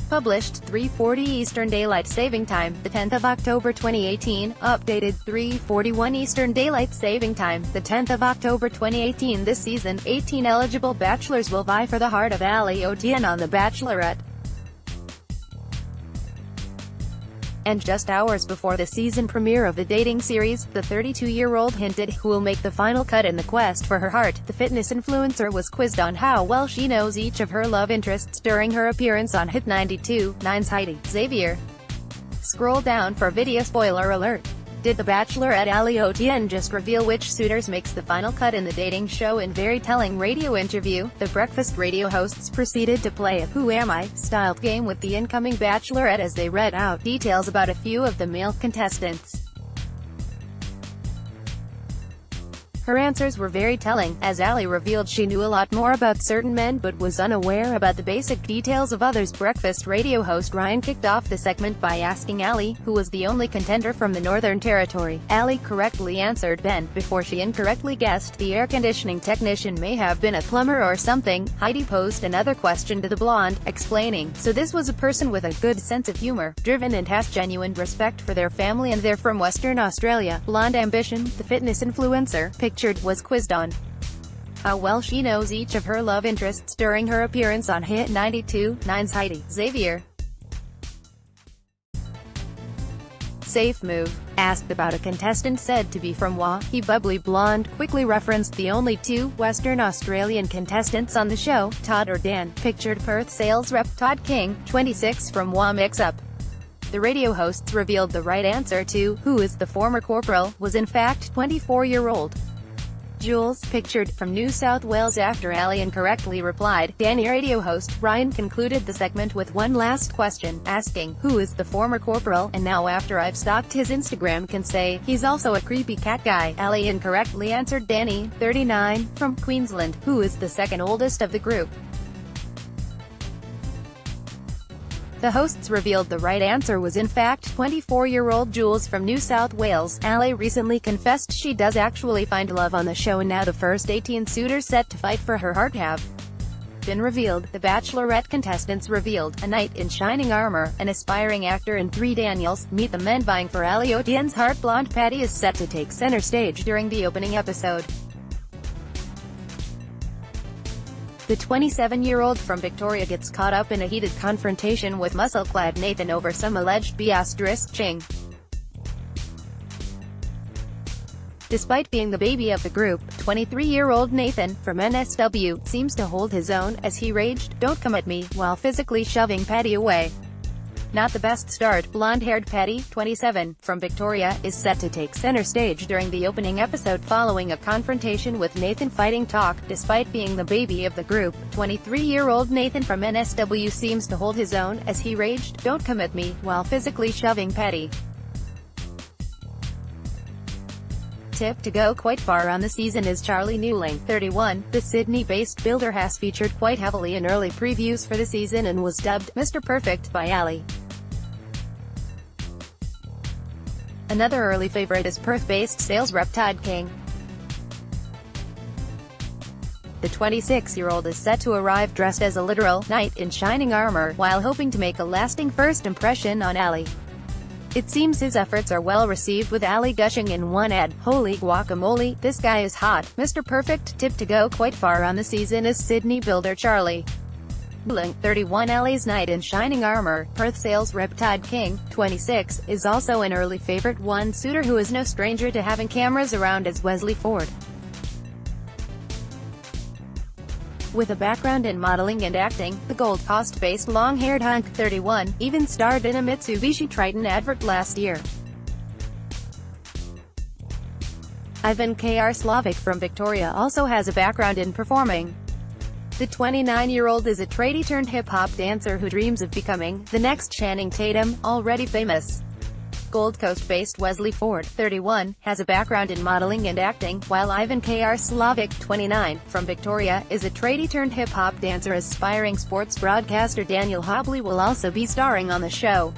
Published 3:40 Eastern Daylight Saving Time, the 10th of October 2018. Updated 3:41 Eastern Daylight Saving Time, the 10th of October 2018. This season, 18 eligible bachelors will vie for the heart of Ali Oetjen on The Bachelorette. And just hours before the season premiere of the dating series, the 32-year-old hinted who will make the final cut in the quest for her heart. The fitness influencer was quizzed on how well she knows each of her love interests during her appearance on Hit 92.9's Heidi. Xavier. Scroll down for video spoiler alert. Did the Bachelorette Ali Oetjen just reveal which suitors makes the final cut in the dating show? In very telling radio interview, the breakfast radio hosts proceeded to play a "Who Am I?" styled game with the incoming Bachelorette as they read out details about a few of the male contestants. Her answers were very telling, as Ali revealed she knew a lot more about certain men but was unaware about the basic details of others. Breakfast radio host Ryan kicked off the segment by asking Ali, who was the only contender from the Northern Territory. Ali correctly answered Ben, before she incorrectly guessed the air conditioning technician may have been a plumber or something. Heidi posed another question to the blonde, explaining, "So this was a person with a good sense of humor, driven and has genuine respect for their family and they're from Western Australia." Blonde ambition, the fitness influencer, pictured, was quizzed on how well she knows each of her love interests during her appearance on Hit 92.9's Heidi. Xavier. Safe move. Asked about a contestant said to be from WA, he bubbly blonde quickly referenced the only two Western Australian contestants on the show, Todd or Dan. Pictured Perth sales rep Todd King, 26, from WA mix-up. The radio hosts revealed the right answer to "Who is the former corporal?" was in fact 24-year-old Jules, pictured, from New South Wales. After Ali incorrectly replied, Danny radio host Ryan concluded the segment with one last question, asking, "Who is the former corporal?" And now, after I've stalked his Instagram, can say, he's also a creepy cat guy. Ali incorrectly answered Danny, 39, from Queensland, who is the second oldest of the group. The hosts revealed the right answer was in fact 24-year-old Jules from New South Wales. Ali recently confessed she does actually find love on the show, and now the first 18 suitors set to fight for her heart have been revealed. The Bachelorette contestants revealed: a knight in shining armor, an aspiring actor, and 3 Daniels. Meet the men vying for Ali Oetjen's heart. Blonde Patty is set to take center stage during the opening episode. The 27-year-old from Victoria gets caught up in a heated confrontation with muscle-clad Nathan over some alleged B***ing. Despite being the baby of the group, 23-year-old Nathan, from NSW, seems to hold his own, as he raged, "Don't come at me," while physically shoving Patty away. Not the best start. Blonde-haired Patty, 27, from Victoria, is set to take center stage during the opening episode following a confrontation with Nathan. Fighting talk. Despite being the baby of the group, 23-year-old Nathan from NSW seems to hold his own, as he raged, "Don't come at me," while physically shoving Patty. Tip to go quite far on the season is Charlie Newling, 31. The Sydney-based builder has featured quite heavily in early previews for the season and was dubbed Mr. Perfect by Ali. Another early favorite is Perth-based sales rep Todd King. The 26-year-old is set to arrive dressed as a literal knight in shining armor, while hoping to make a lasting first impression on Ali. It seems his efforts are well received, with Ali gushing in one ad, "Holy guacamole, this guy is hot, Mr. Perfect." Tip to go quite far on the season is Sydney builder Charlie Newling, 31. Ali's knight in shining armor. Perth sales rep Todd King, 26, is also an early favorite. One suitor who is no stranger to having cameras around is Wesley Ford. With a background in modeling and acting, the Gold Coast-based long-haired hunk, 31, even starred in a Mitsubishi Triton advert last year. Ivan Kr. Slavic from Victoria also has a background in performing. The 29-year-old is a tradie-turned-hip-hop dancer who dreams of becoming the next Channing Tatum, already famous. Gold Coast-based Wesley Ford, 31, has a background in modeling and acting, while Ivan Kr. Slavic, 29, from Victoria, is a tradie-turned-hip-hop dancer. Aspiring sports broadcaster Daniel Hobley will also be starring on the show.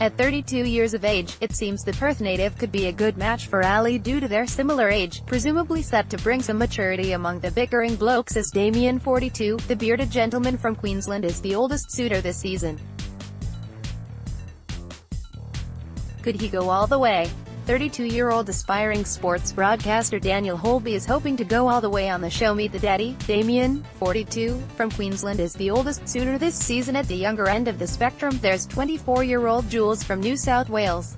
At 32 years of age, it seems the Perth native could be a good match for Ali due to their similar age, presumably set to bring some maturity among the bickering blokes as Damien, 42, the bearded gentleman from Queensland, is the oldest suitor this season. Could he go all the way? 32-year-old aspiring sports broadcaster Daniel Holby is hoping to go all the way on the show Meet the Daddy. Damien, 42, from Queensland, is the oldest suitor this season. At the younger end of the spectrum, there's 24-year-old Jules from New South Wales.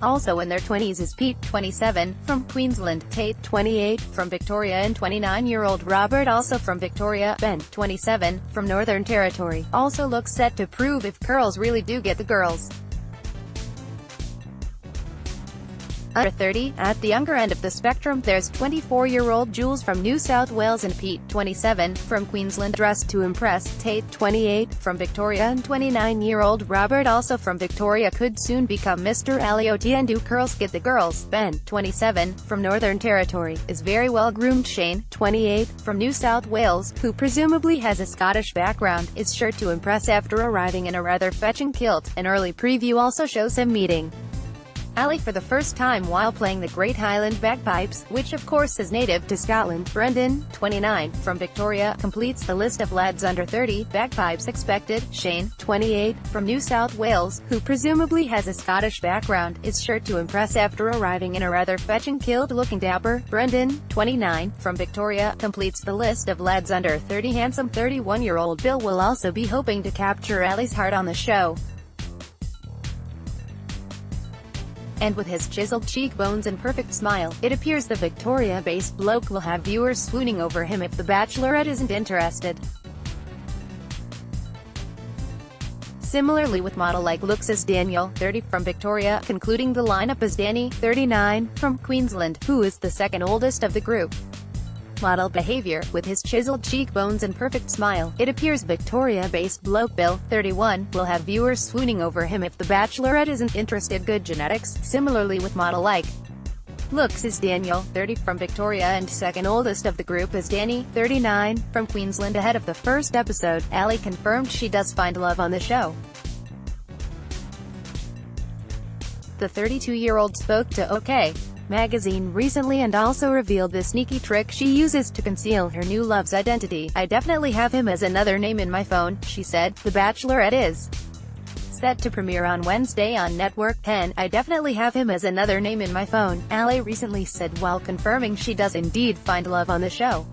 Also in their 20s is Pete, 27, from Queensland, Tate, 28, from Victoria, and 29-year-old Robert, also from Victoria. Ben, 27, from Northern Territory, also looks set to prove if curls really do get the girls. Under 30, at the younger end of the spectrum, there's 24-year-old Jules from New South Wales and Pete, 27, from Queensland, dressed to impress. Tate, 28, from Victoria, and 29-year-old Robert, also from Victoria, could soon become Mr. Ali Oetjen. Do curls get the girls? Ben, 27, from Northern Territory, is very well groomed. Shane, 28, from New South Wales, who presumably has a Scottish background, is sure to impress after arriving in a rather fetching kilt. An early preview also shows him meeting Ali for the first time while playing the Great Highland Bagpipes, which of course is native to Scotland. Brendan, 29, from Victoria, completes the list of lads under 30 bagpipes expected. Shane, 28, from New South Wales, who presumably has a Scottish background, is sure to impress after arriving in a rather fetching kilt, looking dapper. Brendan, 29, from Victoria, completes the list of lads under 30. Handsome 31-year-old Bill will also be hoping to capture Ali's heart on the show. And with his chiseled cheekbones and perfect smile, it appears the Victoria-based bloke will have viewers swooning over him if the Bachelorette isn't interested. Similarly with model-like looks as Daniel, 30, from Victoria, concluding the lineup as Danny, 39, from Queensland, who is the second oldest of the group. Model behavior, with his chiseled cheekbones and perfect smile, it appears Victoria-based bloke Bill, 31, will have viewers swooning over him if the Bachelorette isn't interested. Good genetics. Similarly with model-like looks is Daniel, 30, from Victoria, and second oldest of the group is Danny, 39, from Queensland. Ahead of the first episode, Ali confirmed she does find love on the show. The 32-year-old spoke to OK! Magazine recently and also revealed the sneaky trick she uses to conceal her new love's identity. "I definitely have him as another name in my phone," she said. The Bachelorette is set to premiere on Wednesday on Network 10. "I definitely have him as another name in my phone," Ali recently said while confirming she does indeed find love on the show.